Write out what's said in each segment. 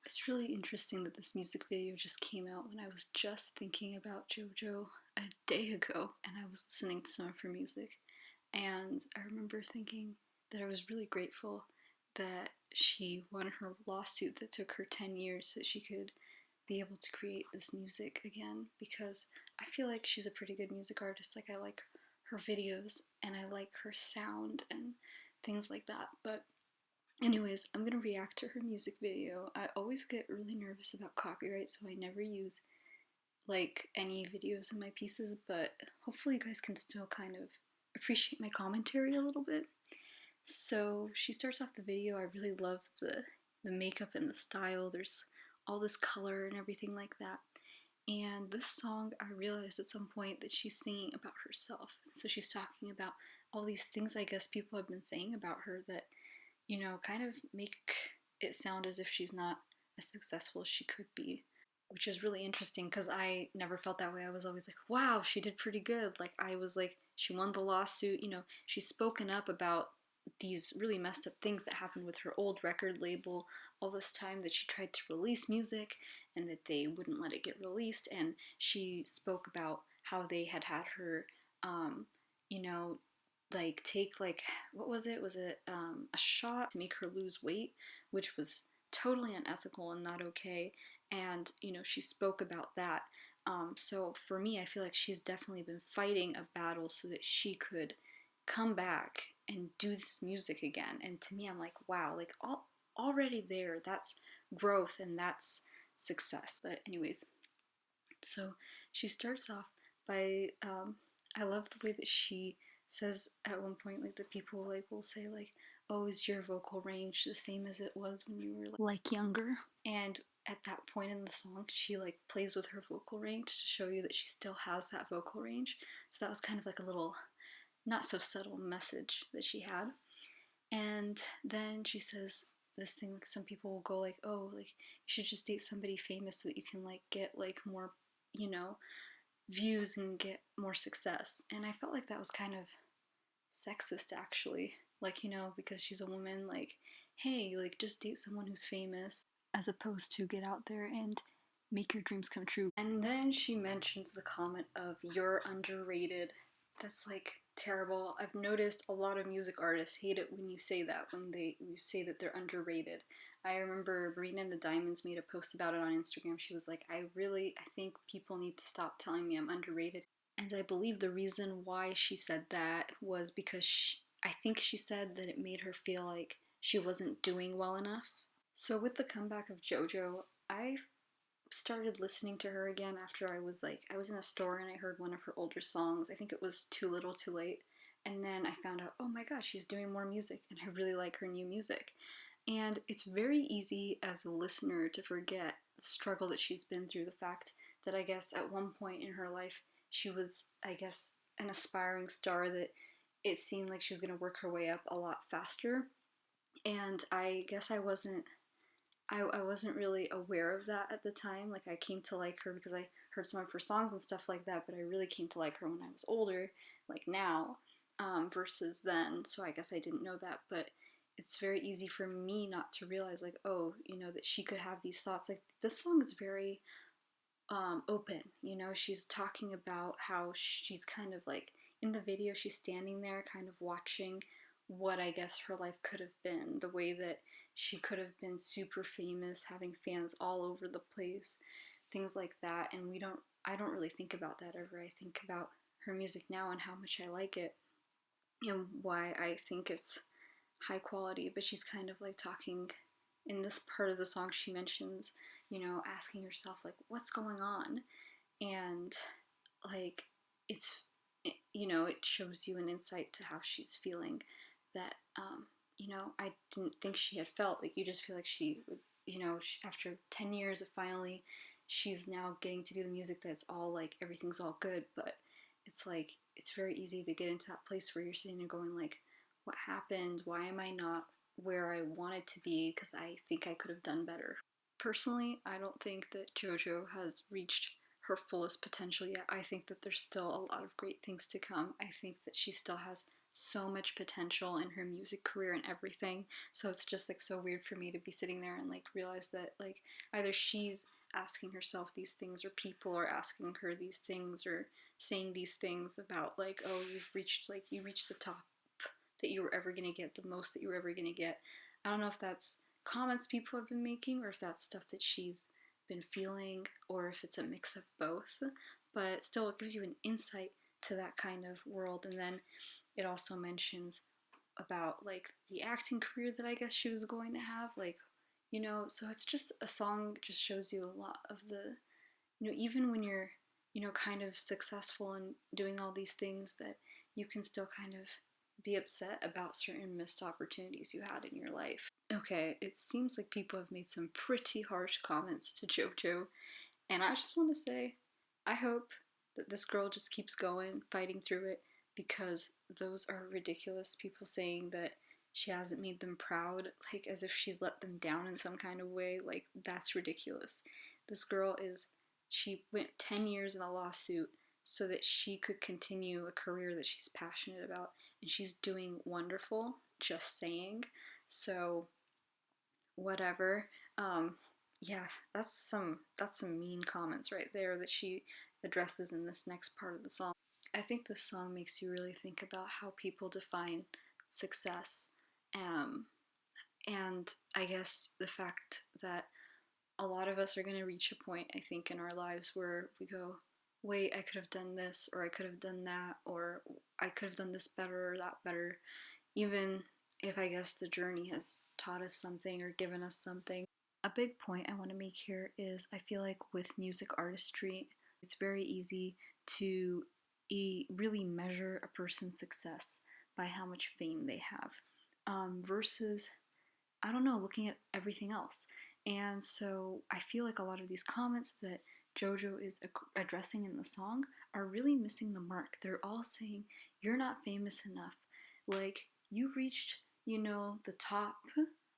It's really interesting that this music video just came out when I was just thinking about JoJo a day ago and I was listening to some of her music. And I remember thinking that I was really grateful that she won her lawsuit that took her 10 years so that she could be able to create this music again, because I feel like she's a pretty good music artist. Like, I like her videos and I like her sound and things like that. But anyways, I'm gonna react to her music video. I always get really nervous about copyright, so I never use like any videos in my pieces, but hopefully you guys can still kind of appreciate my commentary a little bit. So she starts off the video. I really love the makeup and the style. There's all this color and everything like that. And this song, I realized at some point that she's singing about herself. So she's talking about all these things I guess people have been saying about her that, kind of make it sound as if she's not as successful as she could be, which is really interesting because I never felt that way. I was always like, wow, she did pretty good. Like, I was like, she won the lawsuit, she's spoken up about these really messed up things that happened with her old record label, all this time that she tried to release music and that they wouldn't let it get released. And she spoke about how they had her, you know, like take like, what was it? Was it a shot to make her lose weight, which was totally unethical and not okay. And she spoke about that. So for me, I feel like she's definitely been fighting a battle so that she could come back and do this music again. And to me, I'm like, wow, like already there, that's growth and that's success. But anyways, so she starts off by, I love the way that she says at one point, like, the people like will say like, oh, is your vocal range the same as it was when you were like younger? And at that point in the song, she like plays with her vocal range to show you that she still has that vocal range. So that was kind of like a little not so subtle message that she had. And then she says this thing, like, some people will go like, oh, like, you should just date somebody famous so that you can like get like more, views and get more success. And I felt like that was kind of sexist, actually. Like, because she's a woman, like, hey, like, just date someone who's famous as opposed to get out there and make your dreams come true. And then she mentions the comment of, you're underrated. That's like terrible. I've noticed a lot of music artists hate it when you say that, when you say that they're underrated. I remember Marina and the Diamonds made a post about it on Instagram. She was like, I think people need to stop telling me I'm underrated. And I believe the reason why she said that was because I think she said that it made her feel like she wasn't doing well enough. So with the comeback of JoJo, I started listening to her again after I was in a store and I heard one of her older songs. I think it was Too Little Too Late. And then I found out, oh my gosh, she's doing more music and I really like her new music. And it's very easy as a listener to forget the struggle that she's been through, the fact that I guess at one point in her life she was, I guess, an aspiring star that it seemed like she was going to work her way up a lot faster. And I guess I wasn't really aware of that at the time. Like, I came to like her because I heard some of her songs and stuff like that, but I really came to like her when I was older, like now, versus then. So I guess I didn't know that, but it's very easy for me not to realize, like, oh, that she could have these thoughts. Like, this song is very open. She's talking about how she's kind of like, in the video, she's standing there kind of watching what I guess her life could have been, the way that she could have been super famous, having fans all over the place, things like that. And I don't really think about that ever. I think about her music now and how much I like it and why I think it's high quality. But she's kind of like talking, in this part of the song, she mentions, asking herself like, what's going on? And like, it shows you an insight to how she's feeling that, I didn't think she had felt. Like, you just feel like she would, after 10 years of finally, she's now getting to do the music that's all like, everything's all good. But it's like, it's very easy to get into that place where you're sitting there going like, what happened? Why am I not where I wanted to be? Because I think I could have done better. Personally, I don't think that JoJo has reached her fullest potential yet. I think that there's still a lot of great things to come. I think that she still has so much potential in her music career and everything. So it's just like so weird for me to be sitting there and like realize that like either she's asking herself these things or people are asking her these things or saying these things about like, oh, you reached the top that you were ever going to get, the most that you were ever going to get. I don't know if that's comments people have been making or if that's stuff that she's been feeling or if it's a mix of both, but still it gives you an insight to that kind of world. And then it also mentions about like the acting career that I guess she was going to have, like, you know, so it's just a song just shows you a lot of the, you know, even when you're, you know, kind of successful and doing all these things, that you can still kind of be upset about certain missed opportunities you had in your life. Okay, it seems like people have made some pretty harsh comments to JoJo, and I just want to say, I hope that this girl just keeps going, fighting through it, because those are ridiculous. People saying that she hasn't made them proud, like as if she's let them down in some kind of way, like that's ridiculous. This girl is, she went 10 years in a lawsuit so that she could continue a career that she's passionate about, and she's doing wonderful, just saying. So, whatever. Yeah, that's some mean comments right there that she addresses in this next part of the song. I think this song makes you really think about how people define success, um, and I guess the fact that a lot of us are going to reach a point, I think, in our lives where we go, wait, I could have done this, or I could have done that, or I could have done this better or that better, even if I guess the journey has taught us something or given us something. A big point I want to make here is I feel like with music artistry, it's very easy to really measure a person's success by how much fame they have, versus, I don't know, looking at everything else. And so I feel like a lot of these comments that JoJo is addressing in the song are really missing the mark. They're all saying, you're not famous enough. Like, you reached, you know, the top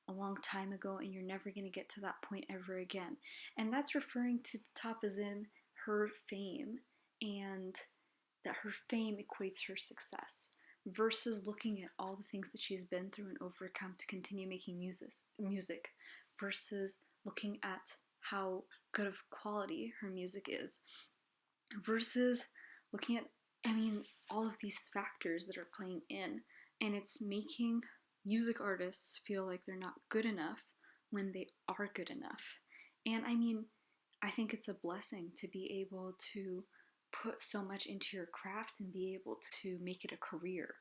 a long time ago and you're never going to get to that point ever again. And that's referring to the top as in her fame, and that her fame equates her success, versus looking at all the things that she's been through and overcome to continue making music, versus looking at how good of quality her music is, versus looking at, I mean, all of these factors that are playing in, and it's making music artists feel like they're not good enough when they are good enough. And I mean, I think it's a blessing to be able to put so much into your craft and be able to make it a career.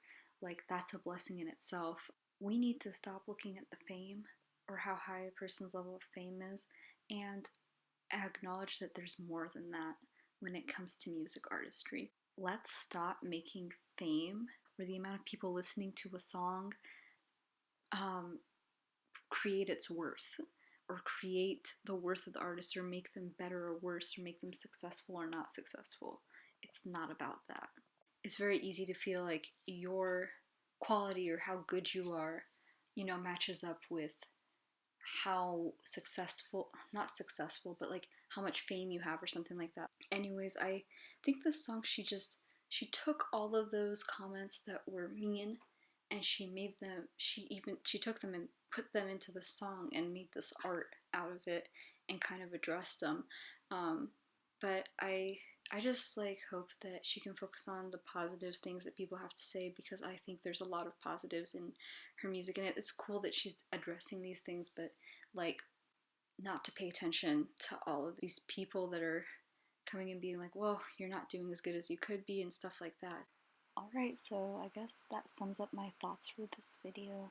Like, that's a blessing in itself. We need to stop looking at the fame or how high a person's level of fame is and acknowledge that there's more than that when it comes to music artistry. Let's stop making fame or the amount of people listening to a song create its worth, or create the worth of the artist, or make them better or worse, or make them successful or not successful. It's not about that. It's very easy to feel like your quality or how good you are, you know, matches up with how successful, not successful, but like how much fame you have or something like that. Anyways, I think this song, she took all of those comments that were mean and she took them and put them into the song and made this art out of it and kind of addressed them. But I just like hope that she can focus on the positive things that people have to say, because I think there's a lot of positives in her music, and it's cool that she's addressing these things, but like not to pay attention to all of these people that are coming and being like, whoa, you're not doing as good as you could be and stuff like that. Alright, so I guess that sums up my thoughts for this video.